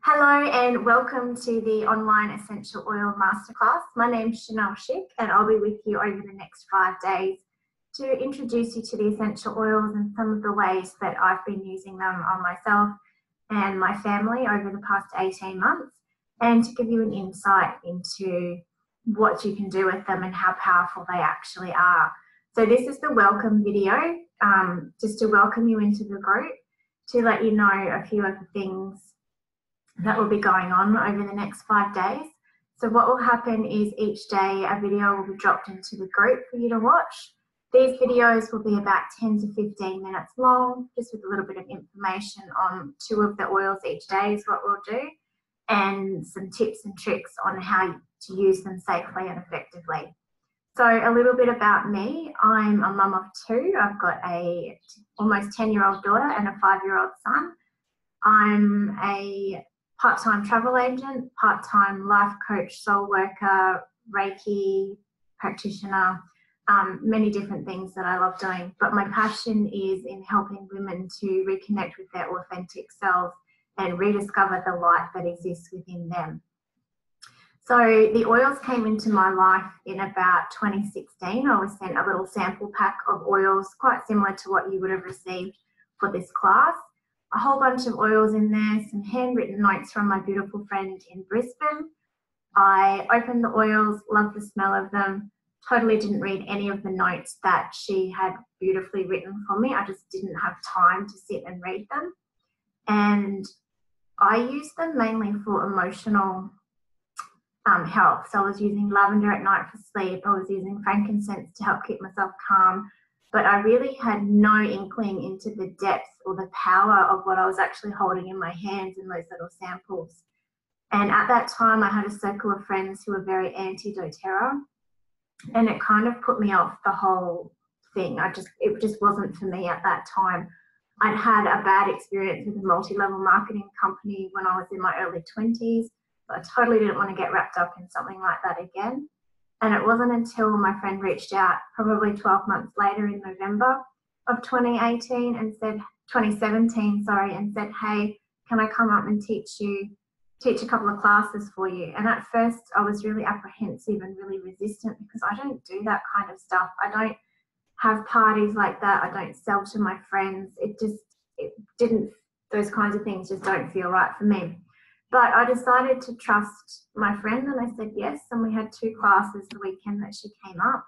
Hello and welcome to the online Essential Oil Masterclass. My name's Chanel Schick and I'll be with you over the next 5 days to introduce you to the essential oils and some of the ways that I've been using them on myself and my family over the past 18 months, and to give you an insight into what you can do with them and how powerful they actually are. So this is the welcome video, just to welcome you into the group, to let you know a few of the things that will be going on over the next 5 days. So what will happen is each day a video will be dropped into the group for you to watch. These videos will be about 10 to 15 minutes long, just with a little bit of information on 2 of the oils each day is what we'll do, and some tips and tricks on how to use them safely and effectively. So a little bit about me. I'm a mum of 2. I've got a almost 10-year-old daughter and a 5-year-old son. I'm a part-time travel agent, part-time life coach, soul worker, Reiki practitioner, many different things that I love doing. But my passion is in helping women to reconnect with their authentic selves and rediscover the light that exists within them. So the oils came into my life in about 2016. I was sent a little sample pack of oils, quite similar to what you would have received for this class. A whole bunch of oils in there, some handwritten notes from my beautiful friend in Brisbane. I opened the oils, loved the smell of them, totally didn't read any of the notes that she had beautifully written for me. I just didn't have time to sit and read them. And I used them mainly for emotional health. So I was using lavender at night for sleep. I was using frankincense to help keep myself calm. But I really had no inkling into the depth or the power of what I was actually holding in my hands in those little samples. And at that time, I had a circle of friends who were very anti-doTERRA, and it kind of put me off the whole thing. It just wasn't for me at that time. I'd had a bad experience with a multi-level marketing company when I was in my early 20s. So I totally didn't want to get wrapped up in something like that again. And it wasn't until my friend reached out probably 12 months later in November of 2017, and said, hey, can I come up and teach a couple of classes for you? And at first I was really apprehensive and really resistant, because I don't do that kind of stuff. I don't have parties like that. I don't sell to my friends. Those kinds of things just don't feel right for me. But I decided to trust my friend, and I said yes, and we had 2 classes the weekend that she came up.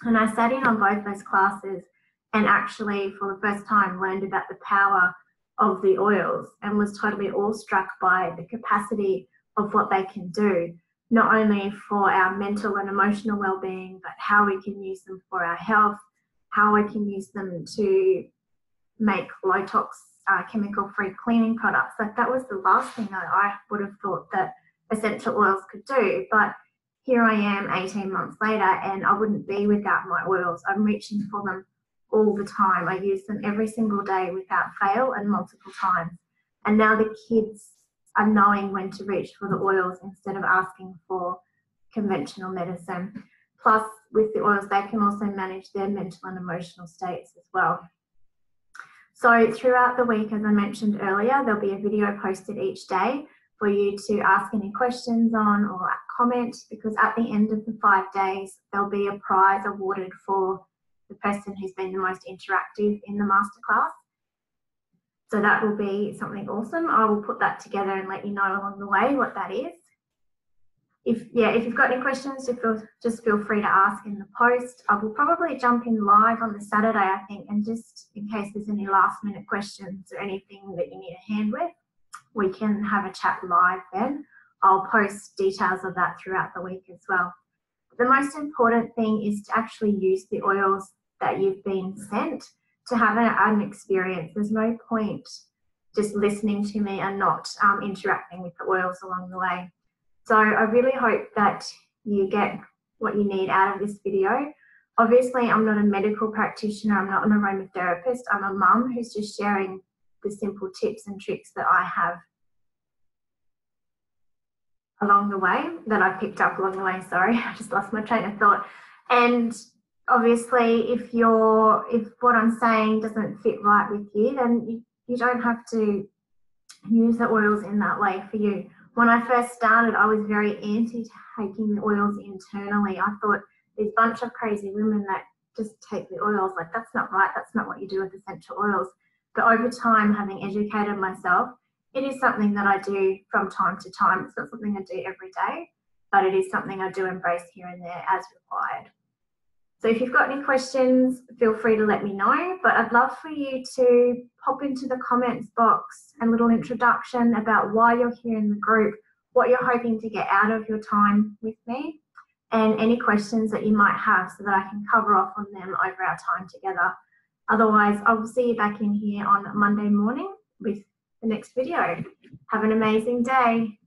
And I sat in on both those classes and actually for the first time learned about the power of the oils, and was totally awestruck by the capacity of what they can do, not only for our mental and emotional well-being, but how we can use them for our health, how we can use them to make low-tox chemical-free cleaning products. Like, that was the last thing that I would have thought that essential oils could do. But here I am 18 months later, and I wouldn't be without my oils. I'm reaching for them all the time. I use them every single day without fail, and multiple times. And now the kids are knowing when to reach for the oils instead of asking for conventional medicine. Plus, with the oils, they can also manage their mental and emotional states as well. So throughout the week, as I mentioned earlier, there'll be a video posted each day for you to ask any questions on or comment, because at the end of the 5 days, there'll be a prize awarded for the person who's been the most interactive in the masterclass. So that will be something awesome. I will put that together and let you know along the way what that is. If you've got any questions, just feel free to ask in the post. I will probably jump in live on the Saturday, I think, and just in case there's any last minute questions or anything that you need a hand with, we can have a chat live then. I'll post details of that throughout the week as well. The most important thing is to actually use the oils that you've been sent, to have an experience. There's no point just listening to me and not interacting with the oils along the way. So I really hope that you get what you need out of this video. Obviously, I'm not a medical practitioner. I'm not an aromatherapist. I'm a mum who's just sharing the simple tips and tricks that I have along the way, that I picked up along the way. Sorry, I just lost my train of thought. And obviously, if what I'm saying doesn't fit right with you, then you don't have to use the oils in that way for you. When I first started, I was very anti taking the oils internally. I thought these bunch of crazy women that just take the oils, like that's not right. That's not what you do with essential oils. But over time, having educated myself, it is something that I do from time to time. It's not something I do every day, but it is something I do embrace here and there as required. So if you've got any questions, feel free to let me know, but I'd love for you to pop into the comments box a little introduction about why you're here in the group, what you're hoping to get out of your time with me, and any questions that you might have so that I can cover off on them over our time together. Otherwise, I will see you back in here on Monday morning with the next video. Have an amazing day.